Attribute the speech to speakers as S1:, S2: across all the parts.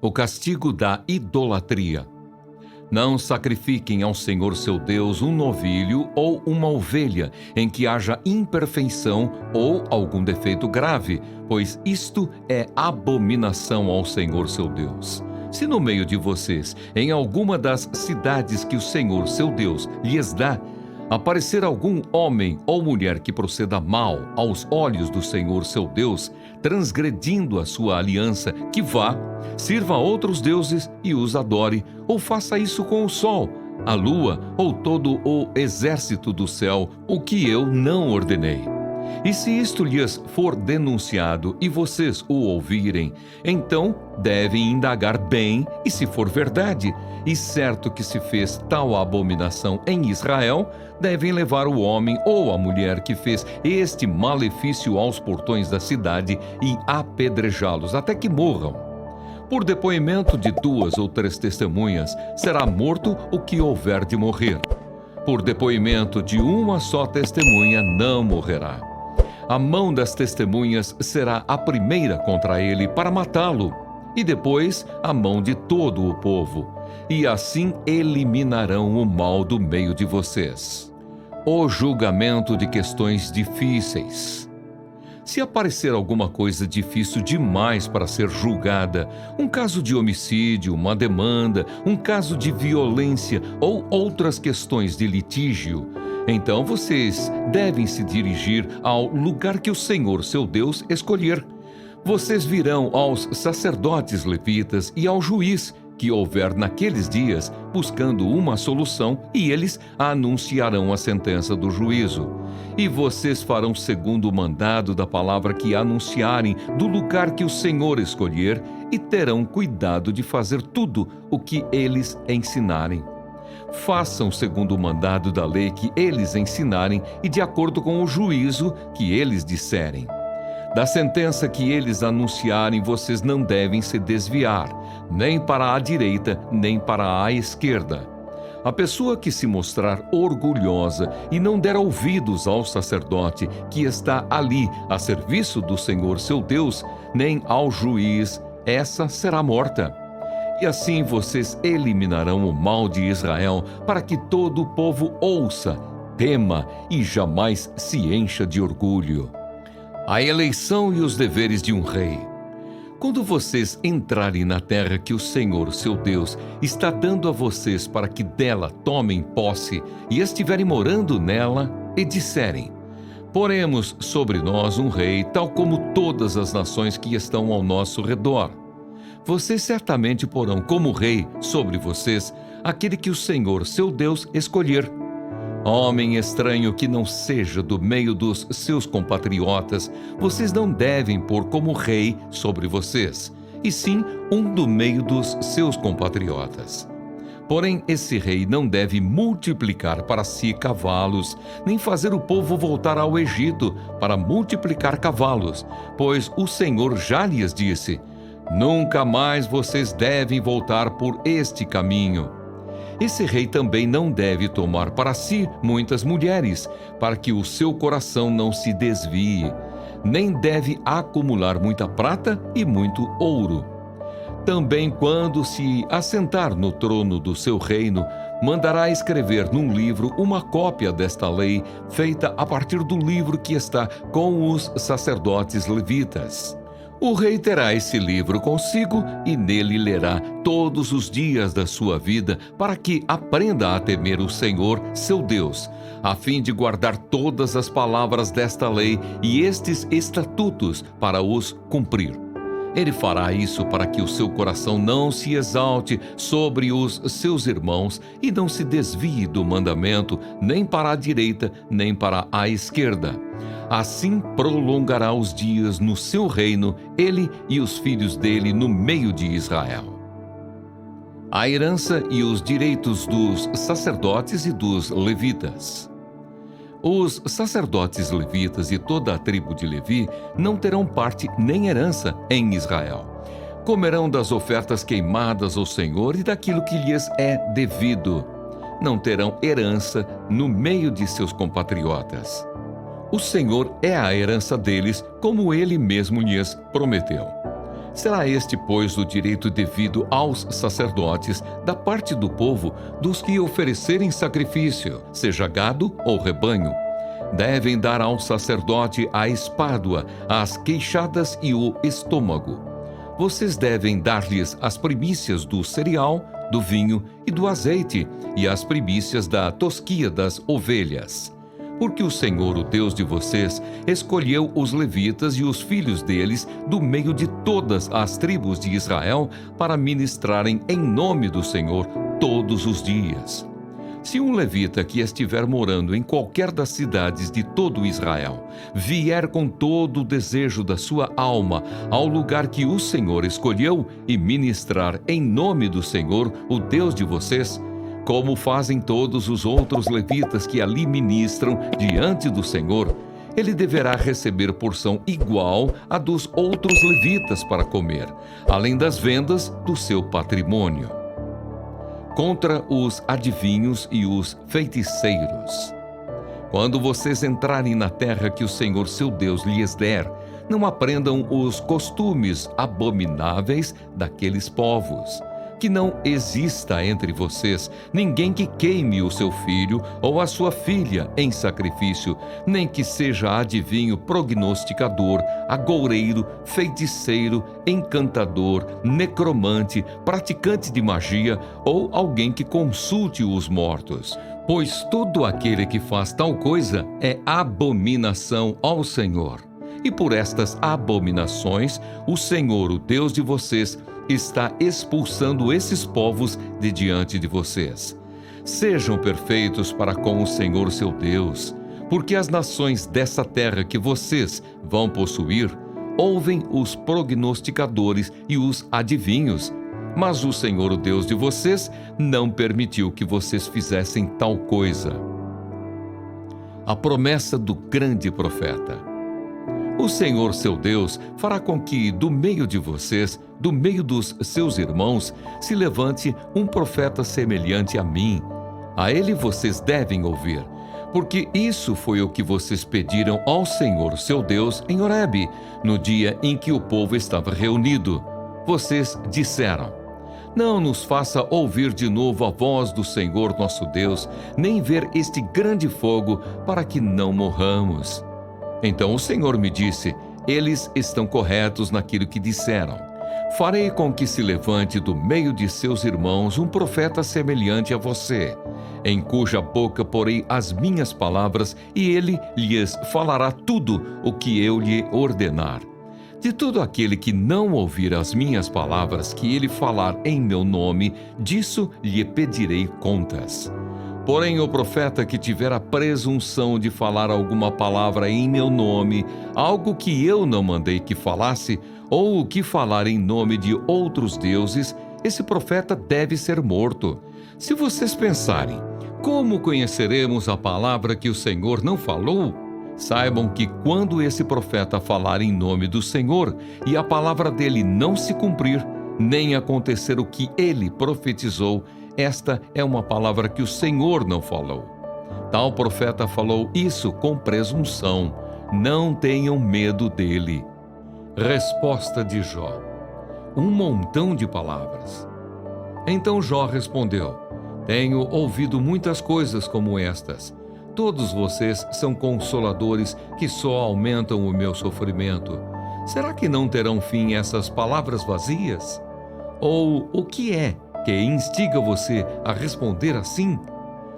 S1: O castigo da idolatria. Não sacrifiquem ao Senhor seu Deus um novilho ou uma ovelha em que haja imperfeição ou algum defeito grave, pois isto é abominação ao Senhor seu Deus. Se no meio de vocês, em alguma das cidades que o Senhor seu Deus lhes dá, aparecer algum homem ou mulher que proceda mal aos olhos do Senhor seu Deus, transgredindo a sua aliança, que vá, sirva a outros deuses e os adore, ou faça isso com o sol, a lua ou todo o exército do céu, o que eu não ordenei. E se isto lhes for denunciado e vocês o ouvirem, então devem indagar bem, e se for verdade, e certo que se fez tal abominação em Israel, devem levar o homem ou a mulher que fez este malefício aos portões da cidade e apedrejá-los até que morram. Por depoimento de 2 ou 3 testemunhas, será morto o que houver de morrer. Por depoimento de uma só testemunha, não morrerá. A mão das testemunhas será a primeira contra ele para matá-lo, e depois a mão de todo o povo, e assim eliminarão o mal do meio de vocês. O julgamento de questões difíceis. Se aparecer alguma coisa difícil demais para ser julgada, um caso de homicídio, uma demanda, um caso de violência ou outras questões de litígio, então vocês devem se dirigir ao lugar que o Senhor, seu Deus, escolher. Vocês virão aos sacerdotes levitas e ao juiz que houver naqueles dias, buscando uma solução, e eles anunciarão a sentença do juízo. E vocês farão segundo o mandado da palavra que anunciarem do lugar que o Senhor escolher, e terão cuidado de fazer tudo o que eles ensinarem. Façam segundo o mandado da lei que eles ensinarem e de acordo com o juízo que eles disserem. Da sentença que eles anunciarem, vocês não devem se desviar, nem para a direita, nem para a esquerda. A pessoa que se mostrar orgulhosa e não der ouvidos ao sacerdote que está ali a serviço do Senhor seu Deus, nem ao juiz, essa será morta. E assim vocês eliminarão o mal de Israel, para que todo o povo ouça, tema e jamais se encha de orgulho. A eleição e os deveres de um rei. Quando vocês entrarem na terra que o Senhor, seu Deus, está dando a vocês para que dela tomem posse e estiverem morando nela, e disserem: poremos sobre nós um rei, tal como todas as nações que estão ao nosso redor. Vocês certamente porão como rei sobre vocês aquele que o Senhor, seu Deus, escolher. Homem estranho que não seja do meio dos seus compatriotas, vocês não devem pôr como rei sobre vocês, e sim um do meio dos seus compatriotas. Porém, esse rei não deve multiplicar para si cavalos, nem fazer o povo voltar ao Egito para multiplicar cavalos, pois o Senhor já lhes disse: nunca mais vocês devem voltar por este caminho. Esse rei também não deve tomar para si muitas mulheres, para que o seu coração não se desvie, nem deve acumular muita prata e muito ouro. Também, quando se assentar no trono do seu reino, mandará escrever num livro uma cópia desta lei, feita a partir do livro que está com os sacerdotes levitas. O rei terá esse livro consigo e nele lerá todos os dias da sua vida, para que aprenda a temer o Senhor, seu Deus, a fim de guardar todas as palavras desta lei e estes estatutos para os cumprir. Ele fará isso para que o seu coração não se exalte sobre os seus irmãos e não se desvie do mandamento, nem para a direita, nem para a esquerda. Assim prolongará os dias no seu reino, ele e os filhos dele no meio de Israel. A herança e os direitos dos sacerdotes e dos levitas. Os sacerdotes levitas e toda a tribo de Levi não terão parte nem herança em Israel. Comerão das ofertas queimadas ao Senhor e daquilo que lhes é devido. Não terão herança no meio de seus compatriotas. O Senhor é a herança deles, como ele mesmo lhes prometeu. Será este, pois, o direito devido aos sacerdotes, da parte do povo, dos que oferecerem sacrifício, seja gado ou rebanho. Devem dar ao sacerdote a espádua, as queixadas e o estômago. Vocês devem dar-lhes as primícias do cereal, do vinho e do azeite, e as primícias da tosquia das ovelhas. Porque o Senhor, o Deus de vocês, escolheu os levitas e os filhos deles do meio de todas as tribos de Israel para ministrarem em nome do Senhor todos os dias. Se um levita que estiver morando em qualquer das cidades de todo Israel vier com todo o desejo da sua alma ao lugar que o Senhor escolheu e ministrar em nome do Senhor, o Deus de vocês, como fazem todos os outros levitas que ali ministram diante do Senhor, ele deverá receber porção igual à dos outros levitas para comer, além das vendas do seu patrimônio. Contra os adivinhos e os feiticeiros. Quando vocês entrarem na terra que o Senhor seu Deus lhes der, não aprendam os costumes abomináveis daqueles povos. Que não exista entre vocês ninguém que queime o seu filho ou a sua filha em sacrifício, nem que seja adivinho, prognosticador, agoureiro, feiticeiro, encantador, necromante, praticante de magia ou alguém que consulte os mortos. Pois todo aquele que faz tal coisa é abominação ao Senhor. E por estas abominações, o Senhor, o Deus de vocês, está expulsando esses povos de diante de vocês. Sejam perfeitos para com o Senhor seu Deus, porque as nações dessa terra que vocês vão possuir ouvem os prognosticadores e os adivinhos, mas o Senhor, o Deus de vocês, não permitiu que vocês fizessem tal coisa. A promessa do grande profeta. O Senhor, seu Deus, fará com que do meio de vocês, do meio dos seus irmãos, se levante um profeta semelhante a mim. A ele vocês devem ouvir, porque isso foi o que vocês pediram ao Senhor, seu Deus, em Horebe, no dia em que o povo estava reunido. Vocês disseram: não nos faça ouvir de novo a voz do Senhor nosso Deus, nem ver este grande fogo, para que não morramos. Então o Senhor me disse: eles estão corretos naquilo que disseram. Farei com que se levante do meio de seus irmãos um profeta semelhante a você, em cuja boca porei as minhas palavras, e ele lhes falará tudo o que eu lhe ordenar. De todo aquele que não ouvir as minhas palavras que ele falar em meu nome, disso lhe pedirei contas. Porém, o profeta que tiver a presunção de falar alguma palavra em meu nome, algo que eu não mandei que falasse, ou o que falar em nome de outros deuses, esse profeta deve ser morto. Se vocês pensarem: como conheceremos a palavra que o Senhor não falou? Saibam que quando esse profeta falar em nome do Senhor, e a palavra dele não se cumprir, nem acontecer o que ele profetizou, esta é uma palavra que o Senhor não falou. Tal profeta falou isso com presunção. Não tenham medo dele. Resposta de Jó. Um montão de palavras. Então Jó respondeu: tenho ouvido muitas coisas como estas. Todos vocês são consoladores que só aumentam o meu sofrimento. Será que não terão fim essas palavras vazias? Ou o que é que instiga você a responder assim?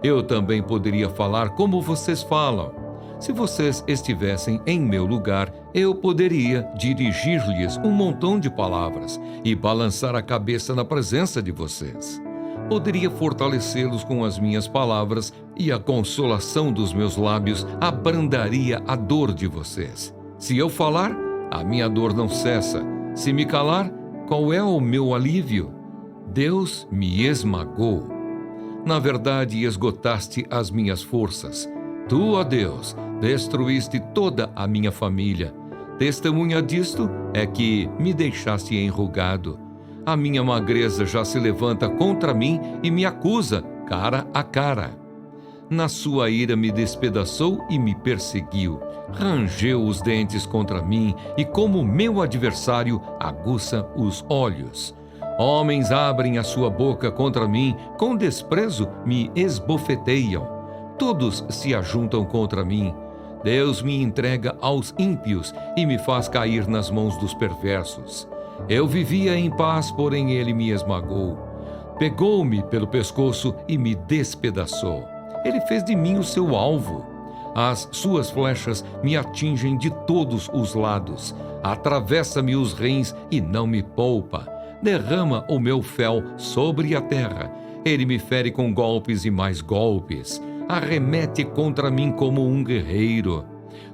S1: Eu também poderia falar como vocês falam. Se vocês estivessem em meu lugar, eu poderia dirigir-lhes um montão de palavras e balançar a cabeça na presença de vocês. Poderia fortalecê-los com as minhas palavras, e a consolação dos meus lábios abrandaria a dor de vocês. Se eu falar, a minha dor não cessa. Se me calar, qual é o meu alívio? Deus me esmagou. Na verdade, esgotaste as minhas forças. Tu, ó Deus, destruíste toda a minha família. Testemunha disto é que me deixaste enrugado. A minha magreza já se levanta contra mim e me acusa, cara a cara. Na sua ira me despedaçou e me perseguiu. Rangeu os dentes contra mim e, como meu adversário, aguça os olhos. Homens abrem a sua boca contra mim, com desprezo me esbofeteiam. Todos se ajuntam contra mim. Deus me entrega aos ímpios e me faz cair nas mãos dos perversos. Eu vivia em paz, porém ele me esmagou. Pegou-me pelo pescoço e me despedaçou. Ele fez de mim o seu alvo. As suas flechas me atingem de todos os lados. Atravessa-me os rins e não me poupa. Derrama o meu fel sobre a terra. Ele me fere com golpes e mais golpes. Arremete contra mim como um guerreiro.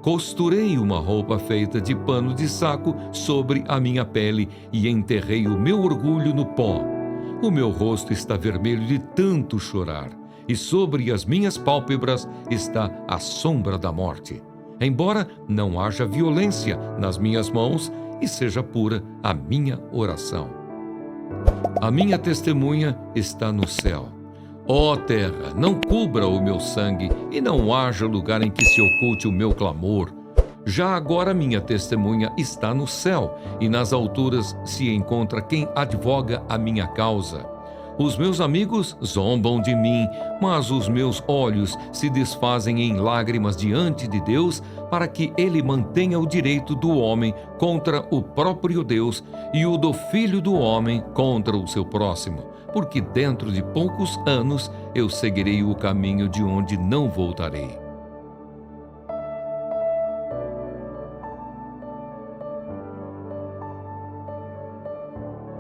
S1: Costurei uma roupa feita de pano de saco sobre a minha pele e enterrei o meu orgulho no pó. O meu rosto está vermelho de tanto chorar, e sobre as minhas pálpebras está a sombra da morte. Embora não haja violência nas minhas mãos e seja pura a minha oração. A minha testemunha está no céu. Ó terra, não cubra o meu sangue e não haja lugar em que se oculte o meu clamor. Já agora minha testemunha está no céu e nas alturas se encontra quem advoga a minha causa. Os meus amigos zombam de mim, mas os meus olhos se desfazem em lágrimas diante de Deus, para que ele mantenha o direito do homem contra o próprio Deus e o do filho do homem contra o seu próximo, porque dentro de poucos anos eu seguirei o caminho de onde não voltarei.